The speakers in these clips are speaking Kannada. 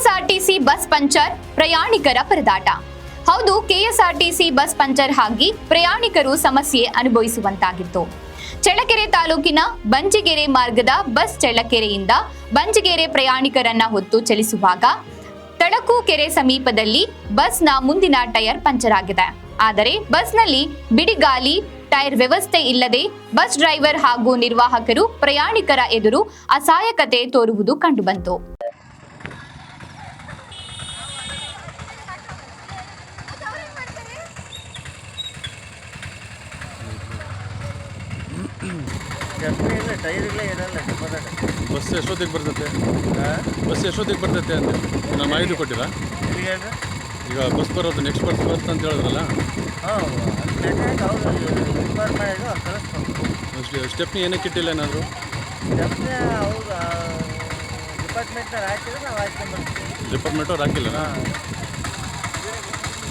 ಕೆಎಸ್ಆರ್ಟಿಸಿ ಬಸ್ ಪಂಚರ್, ಪ್ರಯಾಣಿಕರ ಪರದಾಟ. ಹೌದು, ಕೆಎಸ್ಆರ್ಟಿಸಿ ಬಸ್ ಪಂಚರ್ ಆಗಿ ಪ್ರಯಾಣಿಕರು ಸಮಸ್ಯೆ ಅನುಭವಿಸುವಂತಾಗಿತ್ತು. ಚಳ್ಳಕೆರೆ ತಾಲೂಕಿನ ಬಂಜಿಗೆರೆ ಮಾರ್ಗದ ಬಸ್ ಚಳ್ಳಕೆರೆಯಿಂದ ಬಂಜಿಗೆರೆ ಪ್ರಯಾಣಿಕರನ್ನ ಹೊತ್ತು ಚಲಿಸುವಾಗ ತಳಕು ಕೆರೆ ಸಮೀಪದಲ್ಲಿ ಬಸ್ನ ಮುಂದಿನ ಟೈರ್ ಪಂಚರ್ ಆಗಿದೆ. ಆದರೆ ಬಸ್ನಲ್ಲಿ ಬಿಡಿಗಾಲಿ ಟೈರ್ ವ್ಯವಸ್ಥೆ ಇಲ್ಲದೆ ಬಸ್ ಡ್ರೈವರ್ ಹಾಗೂ ನಿರ್ವಾಹಕರು ಪ್ರಯಾಣಿಕರ ಎದುರು ಅಸಹಾಯಕತೆ ತೋರುವುದು ಕಂಡುಬಂತು. ಬಸ್ ಎಷ್ಟೊತ್ತಿಗೆ ಬರ್ತೈತೆ ಅಂತ ನಾನು ಮಾಹಿತಿ ಕೊಟ್ಟಿರಾ? ಈಗ ಬಸ್ ಬರೋದು ನೆಕ್ಸ್ಟ್ ಬಸ್ ಬರುತ್ತೆ ಅಂತ ಹೇಳಿದ್ರಲ್ಲ, ಸ್ಟೆಪ್ನಿ ಏನಕ್ಕೆ ಇಟ್ಟಿಲ್ಲ ಏನಾದರೂ? ಡಿಪಾರ್ಟ್ಮೆಂಟವ್ರು ಹಾಕಿಲ್ಲ.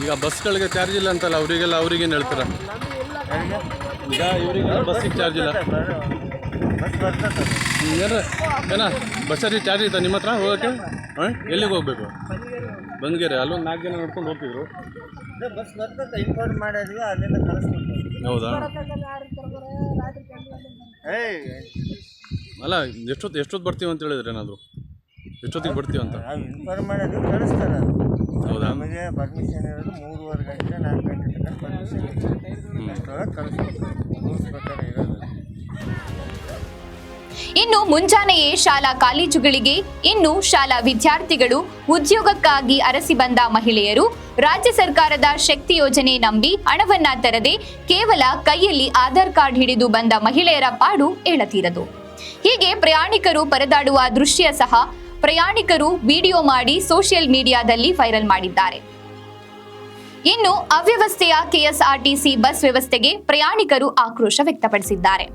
ಈಗ ಬಸ್ಗಳಿಗೆ ಚಾರ್ಜ್ ಇಲ್ಲ ಅಂತಲ್ಲ, ಅವ್ರಿಗೇನು ಹೇಳ್ತೀರಾ? ಈಗ ಇವರಿಗೆ ಬಸ್ಸಿಗೆ ಚಾರ್ಜ್ ಇಲ್ಲ ಏನ ಬಸ್ಸಲ್ಲಿ ಚಾರ್ಜ್ ಇತ್ತಾ ನಿಮ್ಮ ಹತ್ರ ಹೋಗೋಕ್ಕೆ? ಎಲ್ಲಿಗೆ ಹೋಗ್ಬೇಕು? ಬಂದ್ಗೆರೆ ಅಲ್ಲೊಂದು 4 ಜನ ನೋಡ್ಕೊಂಡು ಹೋಗ್ತಿದ್ರು. ಬಸ್ ಬರ್ತದೆ, ಇನ್ಫಾರ್ಮ್ ಮಾಡಿದ್ವಿ, ಅಲ್ಲಿಂದ ಕಳಿಸ್ಕೊಡ್ತೀವಿ. ಹೌದಾ? ಅಲ್ಲ, ಎಷ್ಟೊತ್ತು ಬರ್ತೀವಿ ಅಂತ ಹೇಳಿದ್ರೆ ಏನಾದರೂ ಎಷ್ಟೊತ್ತಿಗೆ ಬರ್ತೀವಿ ಅಂತ ಇನ್ಫಾರ್ಮ್ ಮಾಡಿದ್ವಿ, ಕಳಿಸ್ತಾರೆ. ಹೌದಾ? ನಮಗೆ ಪರ್ಮಿಷನ್ ಇರೋದು 3:15 ಗಂಟೆ 4 ಗಂಟೆ ತನಕ ಪರ್ಮಿಷನ್ ಕಳಿಸ್ಕೊಡ್ತೀವಿ. ರೂಲ್ಸ್ ಪ್ರಕಾರ ಇರೋದು. ಇನ್ನು ಮುಂಜಾನೆಯೇ ಶಾಲಾ ಕಾಲೇಜುಗಳಿಗೆ, ಇನ್ನು ಶಾಲಾ ವಿದ್ಯಾರ್ಥಿಗಳು, ಉದ್ಯೋಗಕ್ಕಾಗಿ ಅರಸಿ ಬಂದ ಮಹಿಳೆಯರು ರಾಜ್ಯ ಸರ್ಕಾರದ ಶಕ್ತಿ ಯೋಜನೆ ನಂಬಿ ಹಣವನ್ನ ತರದೆ ಕೇವಲ ಕೈಯಲ್ಲಿ ಆಧಾರ್ ಕಾರ್ಡ್ ಹಿಡಿದು ಬಂದ ಮಹಿಳೆಯರ ಪಾಡು ಏಳತೀರದು. ಹೀಗೆ ಪ್ರಯಾಣಿಕರು ಪರದಾಡುವ ದೃಶ್ಯ ಸಹ ಪ್ರಯಾಣಿಕರು ವಿಡಿಯೋ ಮಾಡಿ ಸೋಷಿಯಲ್ ಮೀಡಿಯಾದಲ್ಲಿ ವೈರಲ್ ಮಾಡಿದ್ದಾರೆ. ಇನ್ನು ಅವ್ಯವಸ್ಥೆಯ ಕೆಎಸ್ಆರ್ಟಿಸಿ ಬಸ್ ವ್ಯವಸ್ಥೆಗೆ ಪ್ರಯಾಣಿಕರು ಆಕ್ರೋಶ ವ್ಯಕ್ತಪಡಿಸಿದ್ದಾರೆ.